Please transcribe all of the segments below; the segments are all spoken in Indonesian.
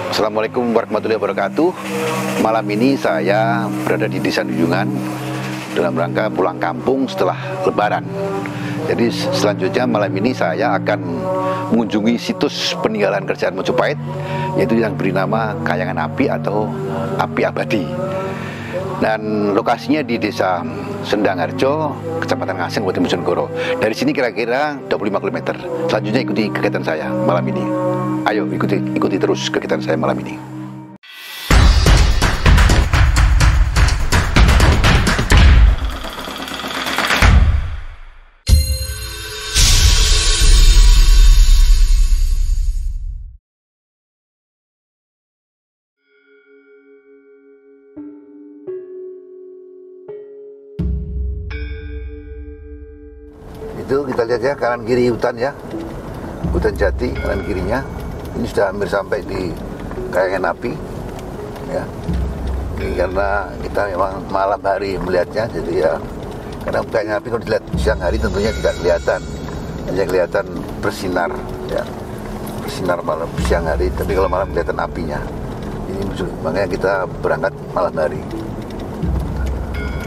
Assalamualaikum warahmatullahi wabarakatuh. Malam ini saya berada di Desa Nujungan dalam rangka pulang kampung setelah Lebaran. Jadi selanjutnya malam ini saya akan mengunjungi situs peninggalan kerajaan Mojopahit, yaitu yang beri nama Kayangan Api atau Api Abadi. Dan lokasinya di Desa Sendangharjo, Kecamatan Ngaseng, Kabupaten Bojonegoro. Dari sini kira-kira 25 km. Selanjutnya ikuti kegiatan saya malam ini. Ayo ikuti terus kegiatan saya malam ini. Itu kita lihat ya, kanan kiri hutan ya, hutan jati kanan kirinya. Ini sudah hampir sampai di Kayangan Api ya. Ini karena kita memang malam hari melihatnya, jadi ya, karena Kayangan Api kalau dilihat siang hari tentunya tidak kelihatan, hanya kelihatan bersinar ya, bersinar malam siang hari, tapi kalau malam kelihatan apinya. Ini makanya kita berangkat malam hari.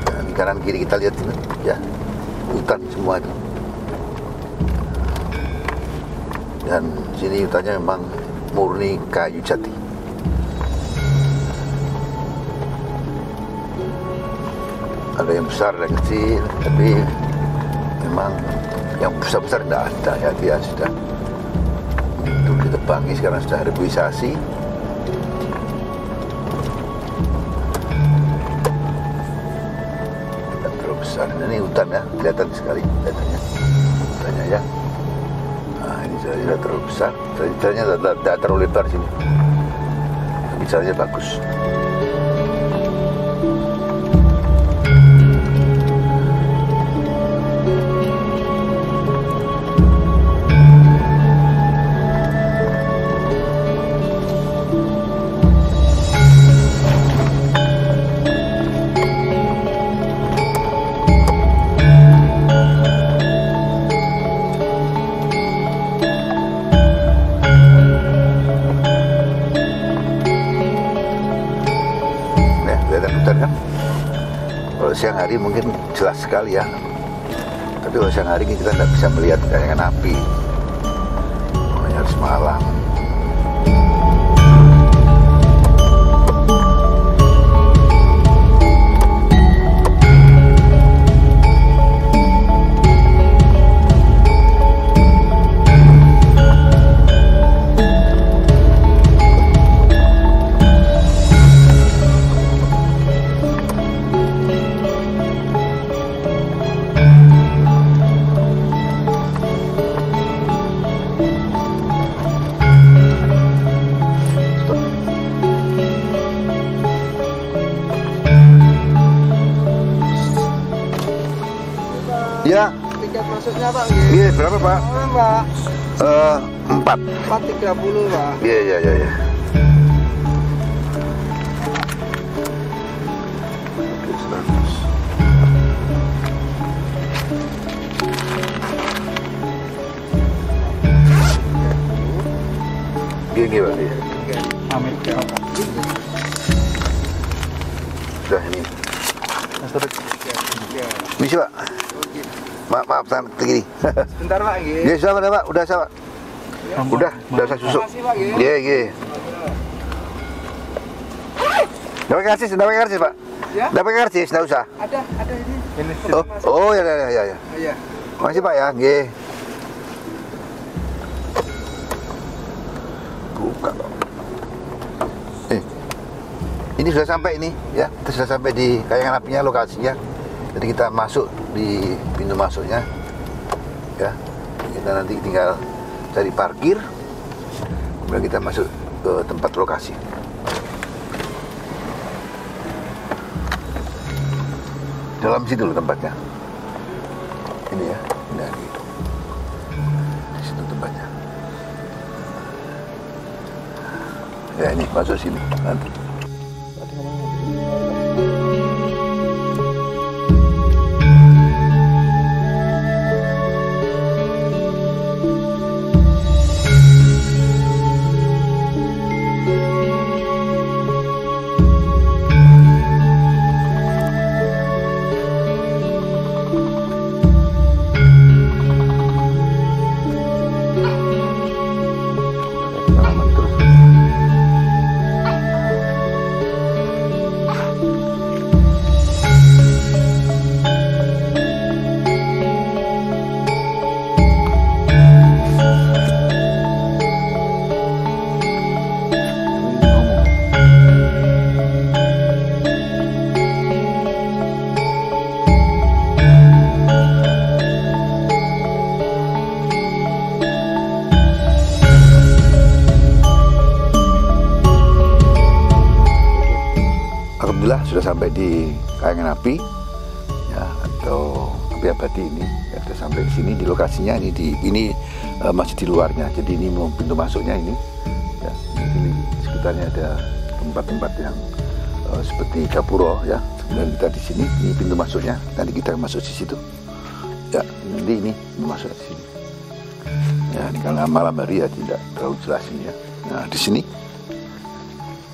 Nah, di kanan kiri kita lihat ini ya, hutan semua itu. Dan sini hutannya memang murni kayu jati. Ada yang besar, ada yang kecil, tapi memang yang besar-besar tidak ada ya, dia sudah itu ditebangi, sekarang sudah reboisasi. Dan terlalu besar. Ini hutan ya, kelihatan sekali hutannya ya. Tidak terlalu besar, jalannya tidak terlalu lebar sini, tapi jalannya bagus. Kan? Kalau siang hari mungkin jelas sekali ya, tapi kalau siang hari kita tidak bisa melihat kayangan api, harus malam. Ya. Tiket masuknya Pak? Iya, berapa Pak? Pak? 4. 4.30 Pak. Iya. Gini Pak. Amin. Sudah ini. Bisa Pak? Maaf tangan kiri. Bentar Pak. Iya, sudah Pak, udah saya. Udah saya susuk. Iya. Dapat karcis Pak? Ya? Dapat karcis, enggak usah. Ada ini. Oh ya. Iya. Makasih Pak ya, nggih. Buka. Ini sudah sampai ini ya, kita sudah sampai di Kayangan Apinya, lokasinya. Jadi kita masuk di pintu masuknya ya. Kita nanti tinggal cari parkir, kemudian kita masuk ke tempat lokasi. Dalam situ loh tempatnya. Ini ya, ini di situ tempatnya. Ya ini masuk sini nanti. sudah sampai di kayangan api ya, atau api abadi ini ya, sudah sampai di sini di lokasinya. Ini masih di luarnya, jadi ini pintu masuknya ini ya. Di sekitarnya ada tempat-tempat yang seperti gapuro ya. Dan kita di sini, ini pintu masuknya. Nanti kita masuk di situ ya. Nanti ini masuk di sini ya. Ini karena malam hari ya tidak terlalu jelas ini ya. Nah di sini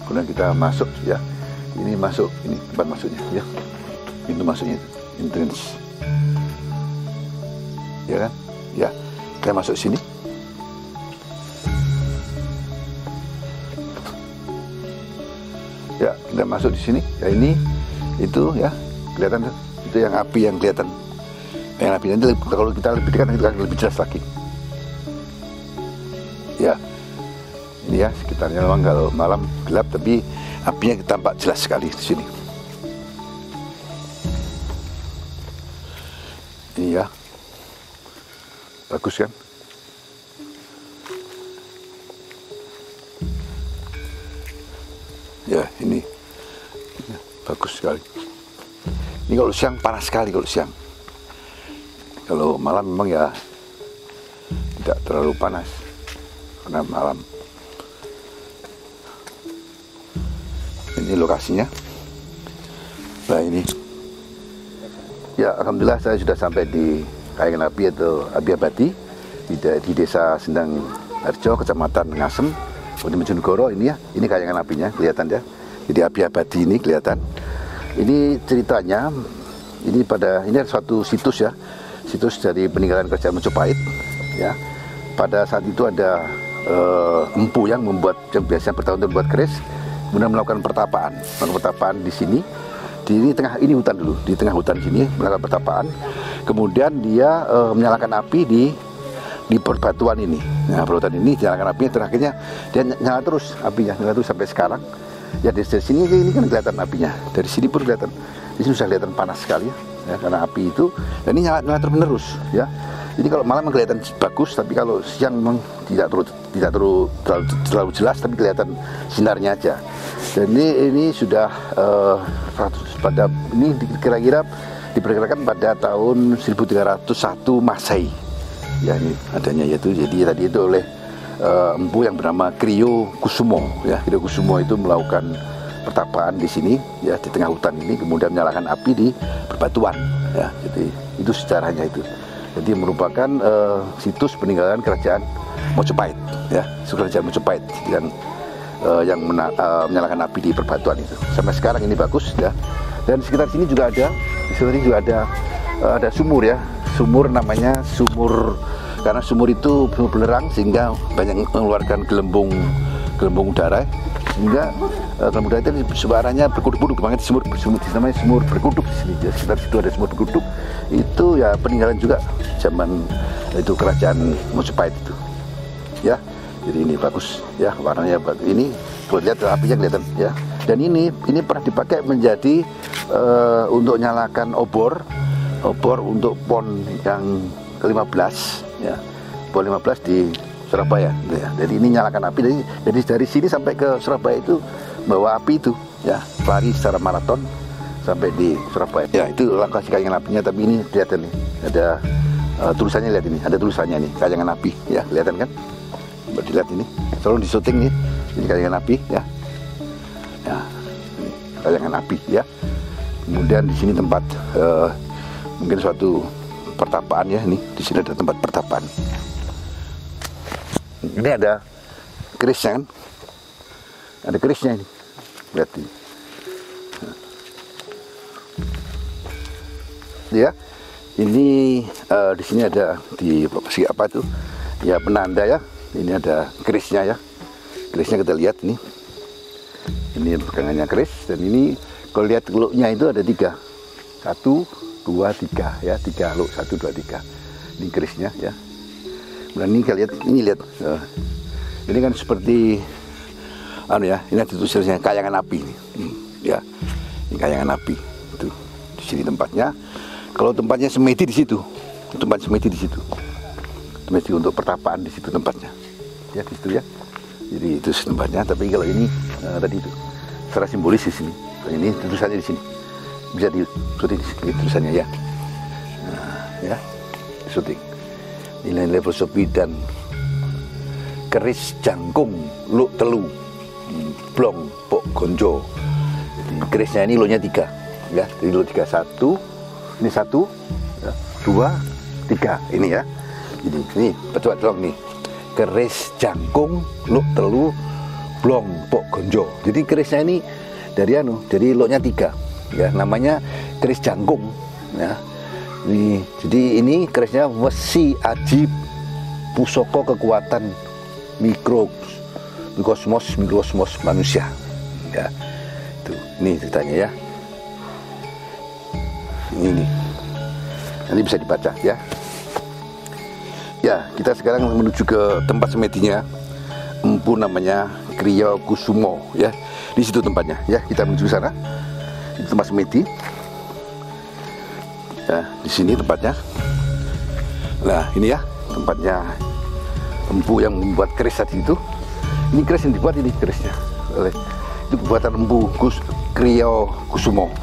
kemudian kita masuk ya. Ini masuk, ini tempat masuknya ya, pintu masuknya itu, entrance ya kan ya. Kita masuk sini ya, kita masuk di sini ya. Ini itu ya, kelihatan tuh, itu yang api yang kelihatan, yang api nanti kalau kita lebih dekat itu akan lebih jelas lagi ya. Ini ya sekitarnya memang kalau malam gelap tapi apinya tampak jelas sekali di sini. Ini ya, bagus kan? Ya ini ya, bagus sekali. Ini kalau siang panas sekali kalau siang. Kalau malam memang ya tidak terlalu panas karena malam. Ini lokasinya. Nah ini ya, alhamdulillah saya sudah sampai di kayangan api atau api abadi di desa Sendang Harjo, kecamatan Ngasem, Kabupaten Bojonegoro. Ini ya, ini kayangan apinya kelihatan ya. Jadi api abadi ini kelihatan. Ini ceritanya, ini ada suatu situs ya, situs dari peninggalan kerajaan Majapahit ya. Pada saat itu ada empu yang biasanya bertahun-tahun membuat keris, kemudian melakukan pertapaan di sini. Di tengah ini hutan dulu, di tengah hutan sini melakukan pertapaan. Kemudian dia menyalakan api di perbatuan ini. Nah, perbatuan ini nyalakan apinya, terakhirnya dia nyala terus apinya, nyala terus sampai sekarang. Ya dari sini ini kan kelihatan apinya. Dari sini pun kelihatan. Di sini sudah kelihatan panas sekali ya, karena api itu. Dan ini nyala terus menerus ya. Jadi kalau malam kelihatan bagus, tapi kalau siang memang tidak terlalu jelas, tapi kelihatan sinarnya aja. Dan ini sudah ini kira-kira diperkirakan pada tahun 1301 Masehi. Ya ini adanya yaitu, jadi tadi itu oleh empu yang bernama Kriyo Kusumo ya. Kriyo Kusumo itu melakukan pertapaan di sini ya, di tengah hutan ini, kemudian menyalakan api di berbatuan ya. Jadi itu sejarahnya itu. Jadi merupakan situs peninggalan kerajaan Majapahit ya, kerajaan Majapahit yang menyalakan api di perbatuan itu. Sampai sekarang ini bagus ya. Dan sekitar sini juga ada, ada sumur ya, sumur namanya sumur, karena sumur itu belerang sehingga banyak mengeluarkan gelembung udara, sehingga gelembung udara itu suaranya berkuduk-kuduk, makanya namanya sumur berkuduk di sini. Ya, sekitar situ ada sumur berkuduk. Itu ya peninggalan juga zaman itu kerajaan Majapahit itu ya. Jadi ini bagus ya, warnanya bagus. Ini kalau lihat apinya kelihatan ya. Dan ini pernah dipakai menjadi untuk nyalakan obor untuk pon yang ke-15 ya, pon 15 di Surabaya ya. Jadi ini nyalakan api, jadi dari sini sampai ke Surabaya itu bawa api itu ya, lari secara maraton sampai di Surabaya ya. Itu lokasi kayangan apinya. Tapi ini kelihatan nih, ada tulisannya, lihat ini, ada tulisannya nih, kayangan api ya, kelihatan kan? Dilihat ini, selalu di syuting nih, ini kayangan api ya. Ya, ini kayangan api ya. Kemudian di sini tempat mungkin suatu pertapaan ya, ini di sini ada tempat pertapaan. Ini ada kerisnya kan? Ada kerisnya ini, lihat ini. Ya, ini di sini ada apa itu? Ya penanda ya. Ini ada kerisnya ya. Kerisnya kita lihat ini. Ini pegangannya keris, dan ini kalau lihat luknya itu ada 3. 1, 2, 3 ya, 3 luk, 1, 2, 3. Ini kerisnya ya. Kemudian ini kita lihat, ini kan seperti ya, ini ada tulisannya kayangan api ya. Ini kayangan api itu. Di sini tempatnya. Kalau tempatnya semedi di situ. Tempat semedi di situ. Semedi untuk pertapaan di situ tempatnya. Ya di situ ya. Jadi itu tempatnya. Tapi kalau ini tadi itu secara simbolis di sini Ini tulisannya di sini. Bisa di syuting di tulisannya ya. Nah, ya. Syuting. Nilai filosofi dan keris jangkung luk telu blong pok gonjo. Jadi kerisnya ini luknya 3 ya. Jadi luk 3 1. Ini 1 ya, 2 3 ini ya. Jadi ini pecuat dong nih. Keris jangkung luk telu blong pok gonjo. Jadi kerisnya ini dari jadi luknya 3 ya, namanya keris jangkung ya. Ini, jadi ini kerisnya wesi aji pusoko kekuatan mikrokosmos manusia ya. Tuh, ini ceritanya ya. Ini nanti bisa dibaca ya. Ya, kita sekarang menuju ke tempat semedinya empu namanya Kriya Kusumo ya. Di situ tempatnya ya, kita menuju ke sana. Itu tempat semedi. Ya, di sini tempatnya. Nah, ini ya tempatnya empu yang membuat keris tadi itu. Ini keris yang dibuat, ini kerisnya oleh itu buatan empu Kriya Kusumo.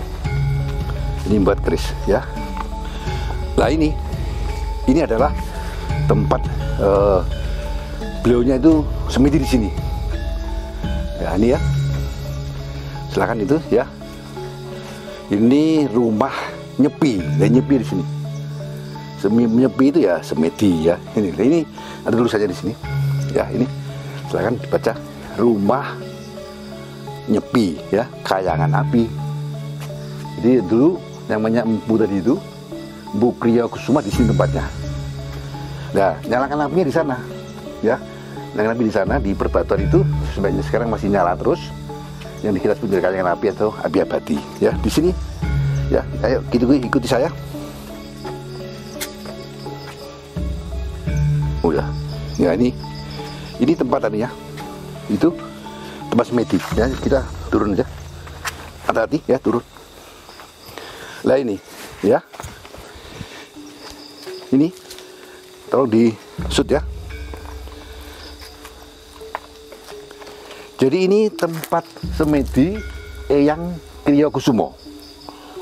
Ini membuat keris ya. Nah, ini adalah tempat beliaunya itu semedi di sini. Ya, ini ya. Silakan itu ya. Ini rumah nyepi, dan nyepi di sini. Nyepi itu ya semedi ya. Ini ada tulisannya di sini. Ya, ini. Silakan dibaca. Rumah nyepi ya, kayangan api. Jadi dulu yang namanya empu tadi itu, Empu Kriya Kusuma di sini tempatnya. Nah, nyalakan apinya di sana, ya. Nyalakan api di sana di perbatuan itu sebenarnya sekarang masih nyala terus. Yang kita sebut kayangan api atau api abadi, ya. Di sini, ya. Ayo, ikuti saya. Oh ya, ya ini tempat tadi ya. Itu tempat semedi, ya. Kita turun aja. Hati-hati, ya, turun. Lah ini, ya. Ini. Tolong di shoot ya. Jadi ini tempat semedi Eyang Kriya Kusumo.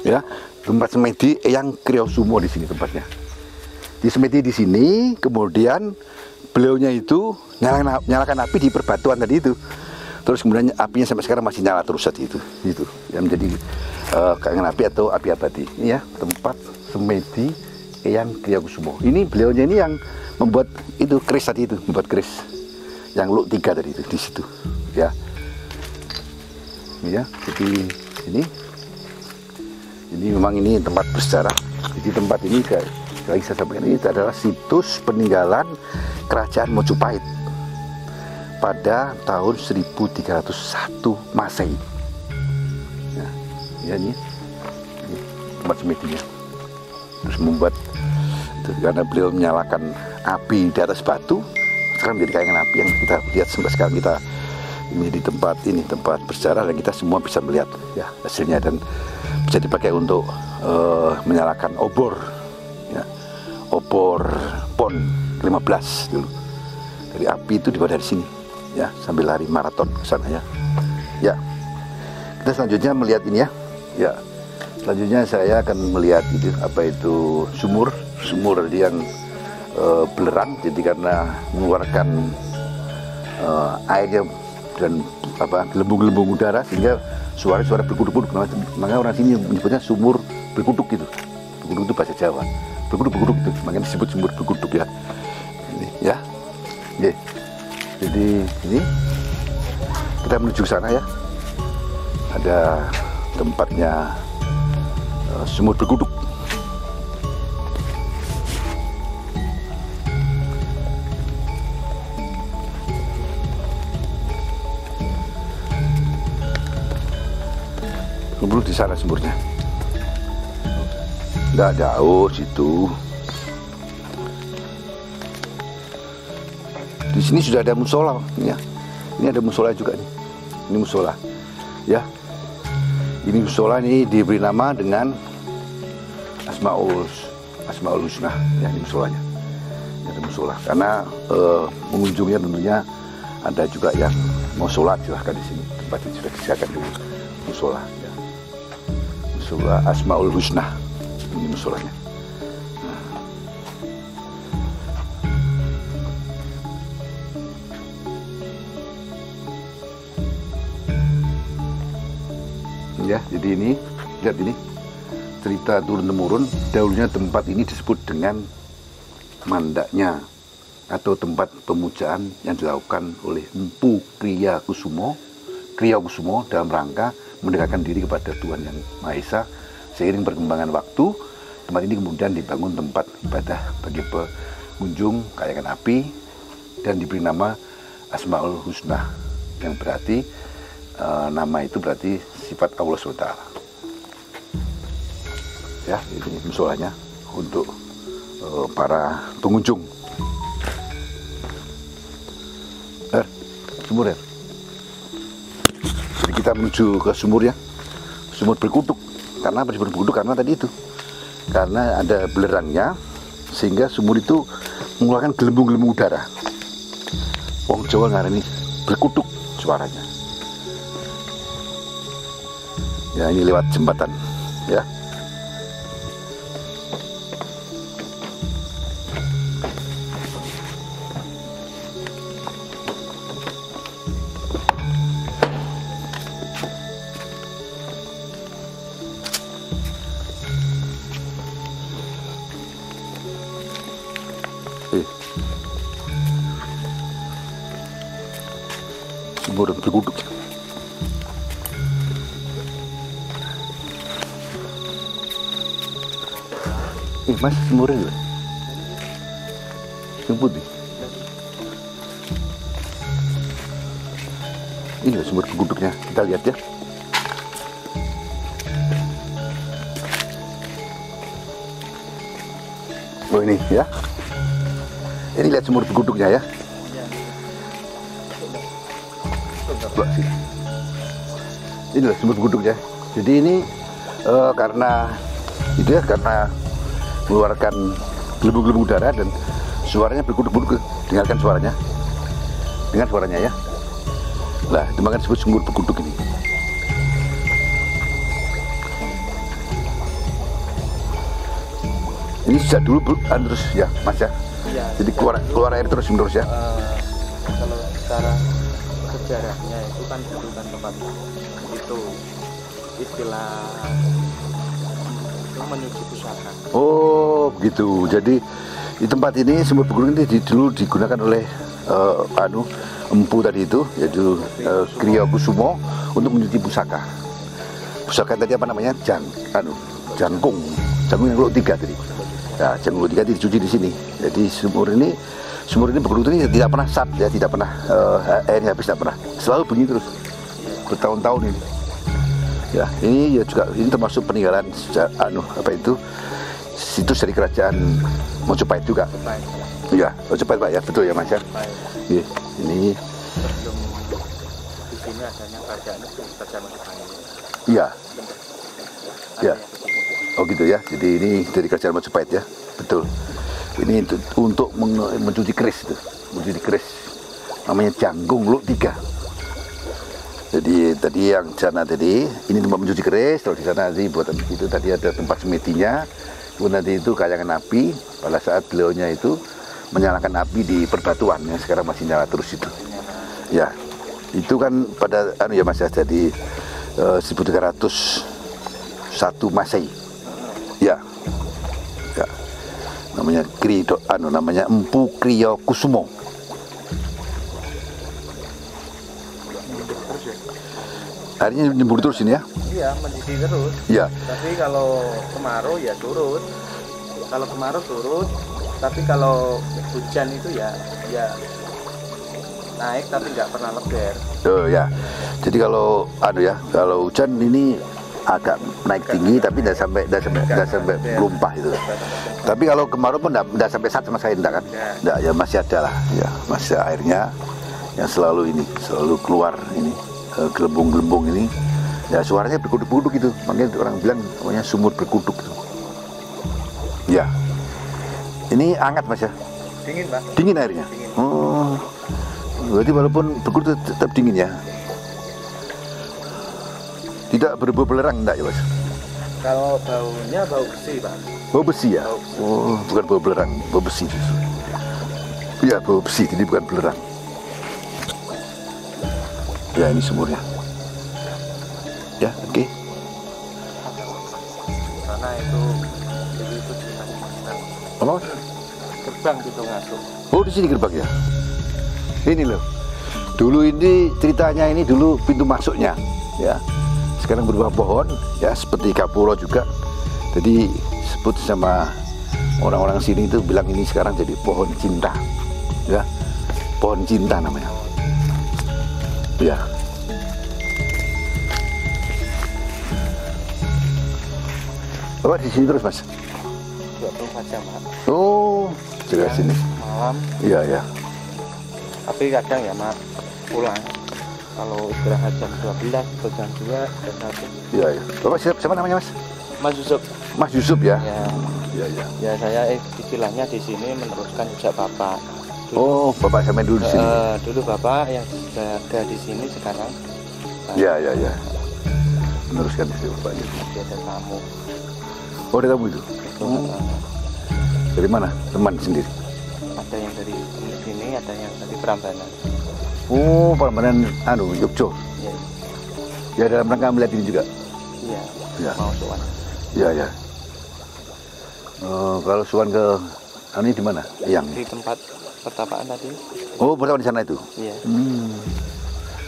Ya, tempat semedi Eyang Kriya Kusumo di sini tempatnya. Di semedi di sini, kemudian beliaunya itu nyalakan api di perbatuan tadi itu. Terus kemudian apinya sampai sekarang masih nyala terus tadi itu. Itu yang menjadi kayangan api atau api abadi. Ini ya, tempat semedi Eyang Kriya Kusumo. Ini beliaunya ini yang membuat itu keris tadi itu, membuat keris yang luk 3 tadi itu di situ, ya. Ini ya, jadi ini memang ini tempat bersejarah. Jadi tempat ini lagi saya sampaikan ini adalah situs peninggalan Kerajaan Mojopahit pada tahun 1301 Masehi. Ya, ini tempat semedinya. Terus membuat itu, karena beliau menyalakan api di atas batu, sekarang menjadi kayangan api yang kita lihat sampai sekarang. Kita menjadi tempat bersejarah dan kita semua bisa melihat ya hasilnya, dan bisa dipakai untuk menyalakan obor ya, obor PON 15 dulu. Dari api itu dibawa dari sini ya, sambil lari maraton ke sana ya. Ya, kita selanjutnya melihat ini ya. Ya, selanjutnya saya akan melihat itu sumur yang belerang, jadi karena mengeluarkan airnya dan gelembung-gelembung udara sehingga suara berkuduk-kuduk. Makanya orang sini menyebutnya sumur berkuduk gitu. Berkuduk itu bahasa Jawa. Berkuduk itu, makanya disebut sumur berkuduk ya. Ini ya. Oke. Jadi ini kita menuju ke sana ya. Ada tempatnya sumur berkuduk. Sumur di sana sumurnya. Nggak jauh situ. Di sini sudah ada musola ya. Ini ada musola juga nih. Ini musola. Ya. Ini musola ini diberi nama dengan Asmaul Husna ya, ini musolanya. Ini ada musola karena pengunjungnya tentunya ada juga yang mau sholat, silahkan di sini. Tempat ini sudah disediakan dulu musola ya. musola Asmaul Husna. Ini musolanya. Ya, jadi ini, lihat ini cerita turun-temurun. Dahulunya tempat ini disebut dengan mandaknya atau tempat pemujaan yang dilakukan oleh Empu Kriya Kusumo dalam rangka mendekatkan diri kepada Tuhan Yang Maha Esa. Seiring perkembangan waktu, tempat ini kemudian dibangun tempat ibadah bagi pengunjung kayangan api dan diberi nama Asmaul Husna, yang berarti nama itu berarti sifat Allah SWT. Ya, ini musolanya untuk para pengunjung. Sumur ya. Jadi kita menuju ke sumur ya. Sumur berkutuk. Karena apa disebut berkutuk? Karena tadi itu. Karena ada belerangnya, sehingga sumur itu mengeluarkan gelembung-gelembung udara. Wong Jawa ngarani berkutuk suaranya. Ya, ini lewat jembatan ya. Sumur berkutuk. Mas, sumurnya juga yang putih. Ini loh sumur berkutuknya, kita lihat ya. Oh ini ya. Ini lihat sumur berkutuknya ya. Ini loh sumur berkutuknya. Jadi ini karena itu ya, karena mengeluarkan gelembung-gelembung udara dan suaranya berkutuk-kutuk. Dengarkan suaranya. Dengar suaranya ya. Nah, itu makanya disebut sumur berkutuk ini. Ini sejak dulu terus ya, Mas ya. Iya. Jadi keluar air terus menerus ya. Kalau secara sejarahnya itu kan dulu kan tempat itu istilah itu menyuci pusaka. Oh, begitu. Jadi di tempat ini sumur berkutuk ini dulu digunakan oleh empu tadi itu, yaitu Kriya Kusumo, untuk mencuci pusaka. Pusaka tadi apa namanya? Jangkung yang luk 3 tadi. Nah, jangkung luk 3 dicuci di sini. Jadi sumur ini berkutuk ini tidak pernah sat ya, tidak pernah airnya habis, tidak pernah. Selalu bunyi terus bertahun-tahun ini. Ya, ini ya juga ini termasuk peninggalan situs dari kerajaan Mojopahit juga. Iya, Mojopahit Pak ya, betul ya Mas ya. Iya, ini Sebelum di sini adanya kerajaan Mojopahit. Iya. Ya. Oh gitu ya. Jadi ini dari kerajaan Mojopahit ya. Betul. Ini untuk mencuci keris itu. Mencuci keris. Namanya Jangkung Luk 3. Jadi tadi yang sana tadi, ini tempat mencuci keris, terus di sana tadi buatan itu tadi ada tempat semedinya. Kemudian nanti itu kayangan api. Pada saat beliaunya itu menyalakan api di perbatuan yang sekarang masih nyala terus itu. Ya, itu kan pada ya Mas ya, jadi 1301 Masehi. Ya. Ya. Namanya namanya Empu Kriya Kusumo. Airnya nyembur terus ini ya? Iya, mendidih terus. Iya. Tapi kalau kemarau ya surut. Kalau kemarau surut, tapi kalau hujan itu ya naik tapi nggak pernah lebar. Oh ya. Jadi kalau kalau hujan ini agak naik tinggi tapi tidak sampai melumpah itu. Tapi kalau kemarau pun tidak sampai sat sama saya enggak kan? Enggak, ya masih ada lah. Ya, masih airnya yang selalu keluar ini. Gelembung-gelembung ini ya, suaranya berkutuk-kutuk itu, makanya orang bilang namanya sumur berkutuk itu. Ya, ini hangat Mas ya? Dingin Pak. Dingin airnya? Dingin. Oh, berarti walaupun berkutuk tetap dingin ya? Tidak berbau belerang enggak ya Mas? Kalau baunya bau besi, Pak. Bau besi ya? Bau besi. Oh, bukan bau belerang, bau besi justru. Iya, bau besi, jadi bukan belerang. Ya, ini sumurnya. Ya, oke. Karena itu di masing-masing Apa? gerbang gitu masuk. Oh, di sini gerbang ya? Ini loh. Dulu ini ceritanya ini dulu pintu masuknya, ya. Sekarang berubah pohon, ya seperti Kapuro juga. Jadi sebut sama orang-orang sini itu bilang ini sekarang jadi pohon cinta, ya. Pohon cinta namanya. Ya. Oh, di sini terus, Mas? 24 jam, Pak. Oh, jaga sini. Malam, Iya, ya. tapi kadang ya Mak pulang. Kalau istirahat jam 12 atau jam 2, jam 1. Iya, ya. Bapak siapa namanya, Mas? Mas Yusuf. Mas Yusuf ya? Ya, Iya, ya. ya saya istilahnya di sini meneruskan jejak Bapak. Oh, Bapak sampai dulu di sini. Dulu Bapak yang sudah ada di sini sekarang. Iya, iya, iya. Meneruskan di sini Bapak. Dia ada tamu. Oh, ada tamu itu? Dari mana? Teman sendiri? Ada yang dari sini, ada yang dari Prambanan. Oh, Prambanan Yogyo. Ya, Ya, dalam rangka melihat ini juga. iya. Ya. Mau sowan. Iya, ya. Kalau suan ke ini di mana? Yang Di tempat pertapaan tadi. Oh, pertama di sana itu. Iya.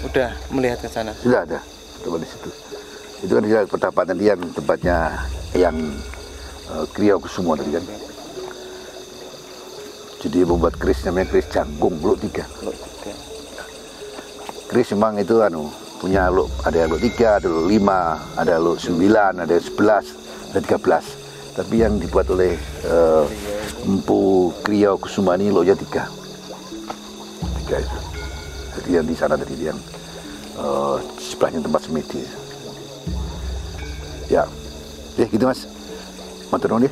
Udah melihat ke sana. Sudah ada. Pertama di situ. Itu kan dia pertapaan tadi yang tempatnya yang Kriya Kusumo tadi kan. Jadi membuat keris namanya keris Jangkung Luk 3. Luk 3. Keris memang itu punya luk, ada yang luk 3, ada luk 5, ada luk 9, ada 11, ada 13. Tapi yang dibuat oleh Empu Kriya Kusuma ini luknya 3. 3 itu. Jadi yang di sana tadi yang sebelahnya tempat semedi. Ya. Gitu Mas. Matur nuwun ya.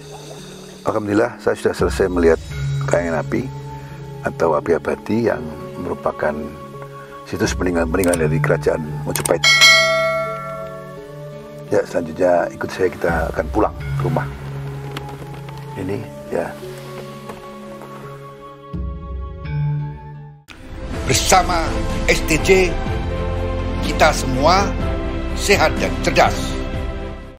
Alhamdulillah saya sudah selesai melihat kayangan api atau api abadi yang merupakan situs peninggalan dari kerajaan Mojopahit. Ya, selanjutnya ikut saya, kita akan pulang ke rumah. Ini ya. Bersama STJ kita semua sehat dan cerdas.